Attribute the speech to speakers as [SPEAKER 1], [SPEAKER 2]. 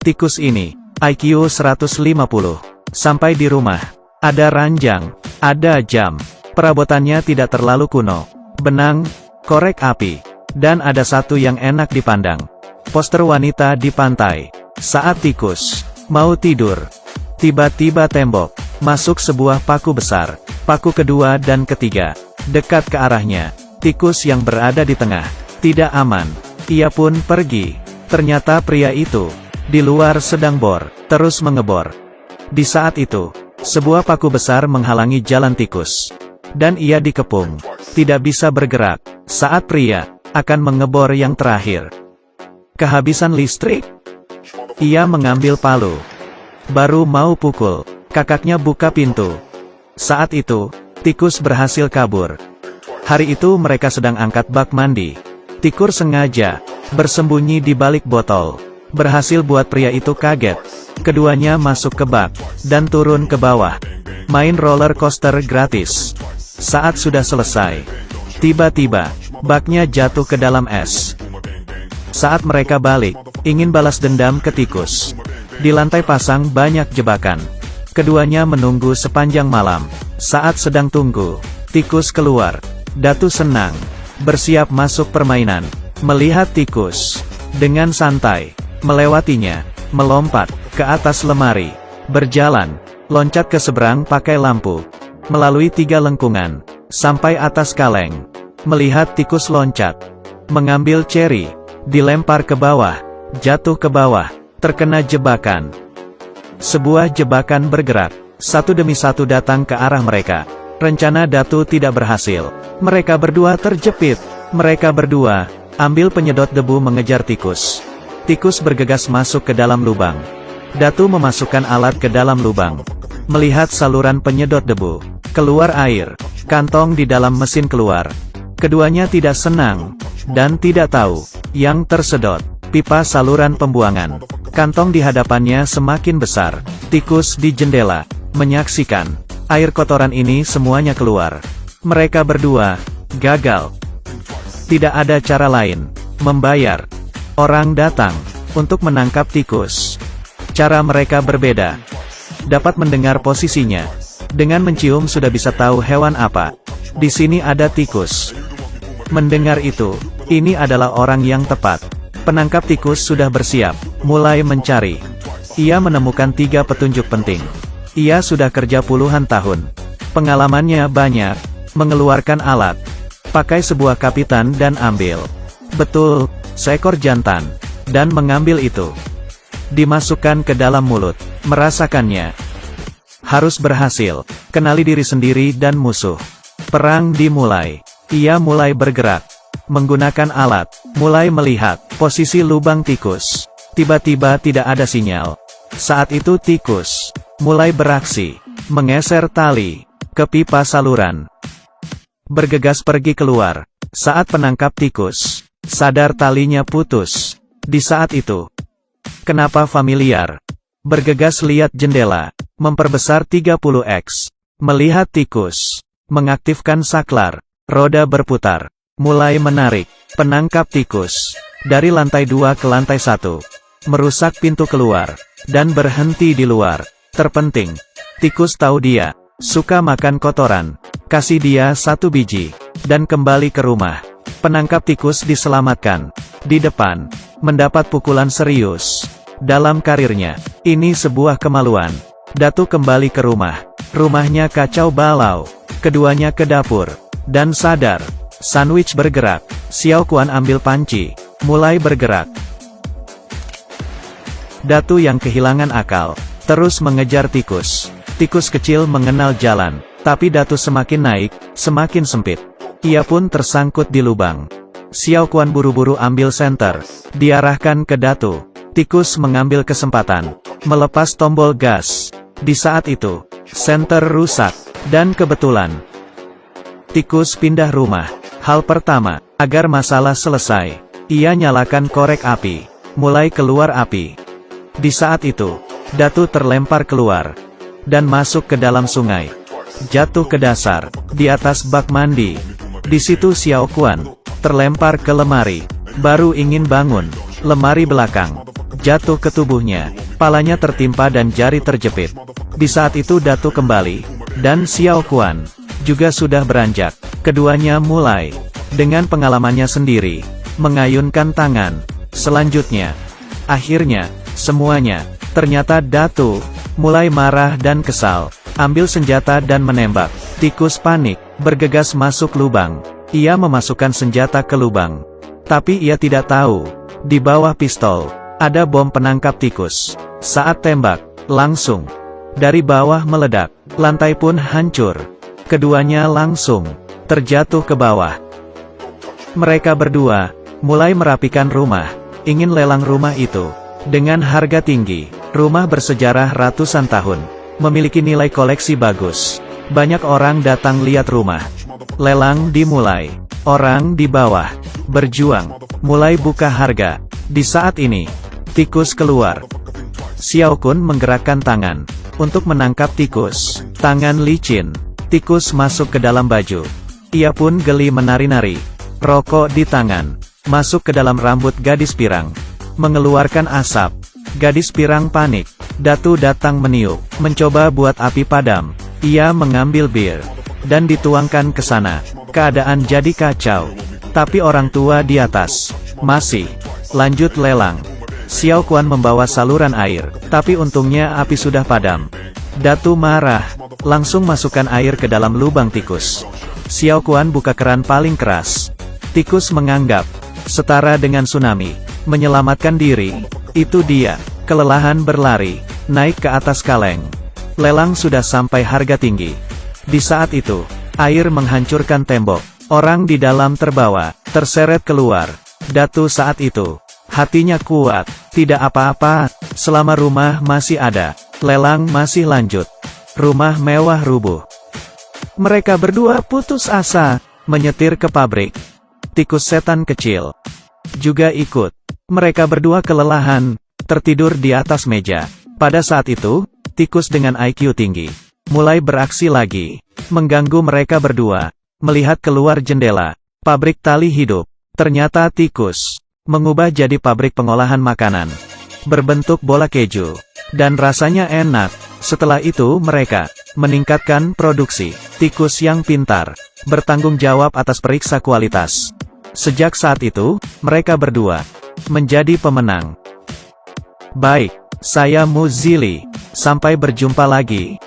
[SPEAKER 1] tikus ini, IQ 150. Sampai di rumah, ada ranjang, ada jam. Perabotannya tidak terlalu kuno. Benang, korek api, dan ada satu yang enak dipandang. Poster wanita di pantai. Saat tikus mau tidur, tiba-tiba tembok, masuk sebuah paku besar. Paku kedua dan ketiga, dekat ke arahnya. Tikus yang berada di tengah, tidak aman. Ia pun pergi. Ternyata pria itu, di luar sedang terus mengebor. Di saat itu, sebuah paku besar menghalangi jalan tikus. Dan ia dikepung, tidak bisa bergerak. Saat pria akan mengebor yang terakhir, kehabisan listrik. Ia mengambil palu, baru mau pukul, kakaknya buka pintu. Saat itu, tikus berhasil kabur. Hari itu mereka sedang angkat bak mandi. Tikus sengaja bersembunyi di balik botol. Berhasil buat pria itu kaget. Keduanya masuk ke bak, dan turun ke bawah. Main roller coaster gratis. Saat sudah selesai, tiba-tiba, baknya jatuh ke dalam es. Saat mereka balik, ingin balas dendam ke tikus. Di lantai pasang banyak jebakan. Keduanya menunggu sepanjang malam. Saat sedang tunggu, tikus keluar. Datu senang, bersiap masuk permainan. Melihat tikus, dengan santai, melewatinya, melompat ke atas lemari, berjalan, loncat ke seberang pakai lampu, melalui 3 lengkungan, sampai atas kaleng. Melihat tikus loncat, mengambil ceri, dilempar ke bawah, jatuh ke bawah, terkena jebakan. Sebuah jebakan bergerak, satu demi satu datang ke arah mereka. Rencana Datu tidak berhasil. Mereka berdua terjepit. Mereka berdua ambil penyedot debu mengejar tikus. Tikus bergegas masuk ke dalam lubang. Datu memasukkan alat ke dalam lubang. Melihat saluran penyedot debu. Keluar air. Kantong di dalam mesin keluar. Keduanya tidak senang, dan tidak tahu. Yang tersedot, pipa saluran pembuangan. Kantong di hadapannya semakin besar. Tikus di jendela, menyaksikan. Air kotoran ini semuanya keluar. Mereka berdua gagal. Tidak ada cara lain. Membayar. Orang datang untuk menangkap tikus. Cara mereka berbeda. Dapat mendengar posisinya. Dengan mencium sudah bisa tahu hewan apa. Di sini ada tikus. Mendengar itu, ini adalah orang yang tepat. Penangkap tikus sudah bersiap, mulai mencari. Ia menemukan 3 petunjuk penting. Ia sudah kerja puluhan tahun. Pengalamannya banyak. Mengeluarkan alat. Pakai sebuah kapitan dan ambil. Betul, seekor jantan. Dan mengambil itu. Dimasukkan ke dalam mulut. Merasakannya. Harus berhasil. Kenali diri sendiri dan musuh. Perang dimulai. Ia mulai bergerak. Menggunakan alat. Mulai melihat posisi lubang tikus. Tiba-tiba tidak ada sinyal. Saat itu tikus mulai beraksi, menggeser tali ke pipa saluran. Bergegas pergi keluar. Saat penangkap tikus sadar talinya putus. Di saat itu, kenapa familiar? Bergegas lihat jendela, memperbesar 30x. Melihat tikus, mengaktifkan saklar, roda berputar, mulai menarik. Penangkap tikus dari lantai 2 ke lantai 1, merusak pintu keluar, dan berhenti di luar. Terpenting, tikus tahu dia suka makan kotoran. Kasih dia 1 biji, dan kembali ke rumah. Penangkap tikus diselamatkan. Di depan, mendapat pukulan serius. Dalam karirnya, ini sebuah kemaluan. Datu kembali ke rumah. Rumahnya kacau balau. Keduanya ke dapur, dan sadar. Sandwich bergerak. Xiao Kuan ambil panci, mulai bergerak. Datu yang kehilangan akal, terus mengejar tikus. Tikus kecil mengenal jalan, tapi Datu semakin naik, semakin sempit. Ia pun tersangkut di lubang. Xiao Kuan buru-buru ambil senter, diarahkan ke Datu. Tikus mengambil kesempatan, melepas tombol gas. Di saat itu, senter rusak, dan kebetulan tikus pindah rumah. Hal pertama, agar masalah selesai, ia nyalakan korek api, mulai keluar api. Di saat itu, Datu terlempar keluar, dan masuk ke dalam sungai. Jatuh ke dasar, di atas bak mandi. Di situ Xiao Kuan terlempar ke lemari, baru ingin bangun. Lemari belakang, jatuh ke tubuhnya. Palanya tertimpa dan jari terjepit. Di saat itu Datu kembali, dan Xiao Kuan juga sudah beranjak. Keduanya mulai, dengan pengalamannya sendiri, mengayunkan tangan. Selanjutnya, akhirnya, semuanya, ternyata Datu mulai marah dan kesal. Ambil senjata dan menembak. Tikus panik, bergegas masuk lubang. Ia memasukkan senjata ke lubang. Tapi ia tidak tahu, di bawah pistol, ada bom penangkap tikus. Saat tembak, langsung, dari bawah meledak, lantai pun hancur. Keduanya langsung, terjatuh ke bawah. Mereka berdua, mulai merapikan rumah, ingin lelang rumah itu. Dengan harga tinggi, rumah bersejarah ratusan tahun, memiliki nilai koleksi bagus. Banyak orang datang lihat rumah. Lelang dimulai. Orang di bawah berjuang, mulai buka harga. Di saat ini, tikus keluar. Xiao Kun menggerakkan tangan untuk menangkap tikus. Tangan licin. Tikus masuk ke dalam baju. Ia pun geli menari-nari. Rokok di tangan masuk ke dalam rambut gadis pirang, mengeluarkan asap. Gadis pirang panik. Datu datang meniup, mencoba buat api padam. Ia mengambil bir dan dituangkan ke sana. Keadaan jadi kacau. Tapi orang tua di atas masih lanjut lelang. Xiao Kuan membawa saluran air, tapi untungnya api sudah padam. Datu marah, langsung masukkan air ke dalam lubang tikus. Xiao Kuan buka keran paling keras. Tikus menganggap setara dengan tsunami. Menyelamatkan diri, itu dia. Kelelahan berlari, naik ke atas kaleng. Lelang sudah sampai harga tinggi. Di saat itu, air menghancurkan tembok. Orang di dalam terbawa, terseret keluar. Datu saat itu, hatinya kuat. Tidak apa-apa, selama rumah masih ada. Lelang masih lanjut. Rumah mewah rubuh. Mereka berdua putus asa, menyetir ke pabrik. Tikus setan kecil juga ikut. Mereka berdua kelelahan, tertidur di atas meja. Pada saat itu, tikus dengan IQ tinggi mulai beraksi lagi, mengganggu mereka berdua. Melihat keluar jendela, pabrik tali hidup. Ternyata tikus mengubah jadi pabrik pengolahan makanan, berbentuk bola keju, dan rasanya enak. Setelah itu mereka meningkatkan produksi. Tikus yang pintar, bertanggung jawab atas periksa kualitas. Sejak saat itu, mereka berdua menjadi pemenang. Baik, saya Muzili. Sampai berjumpa lagi.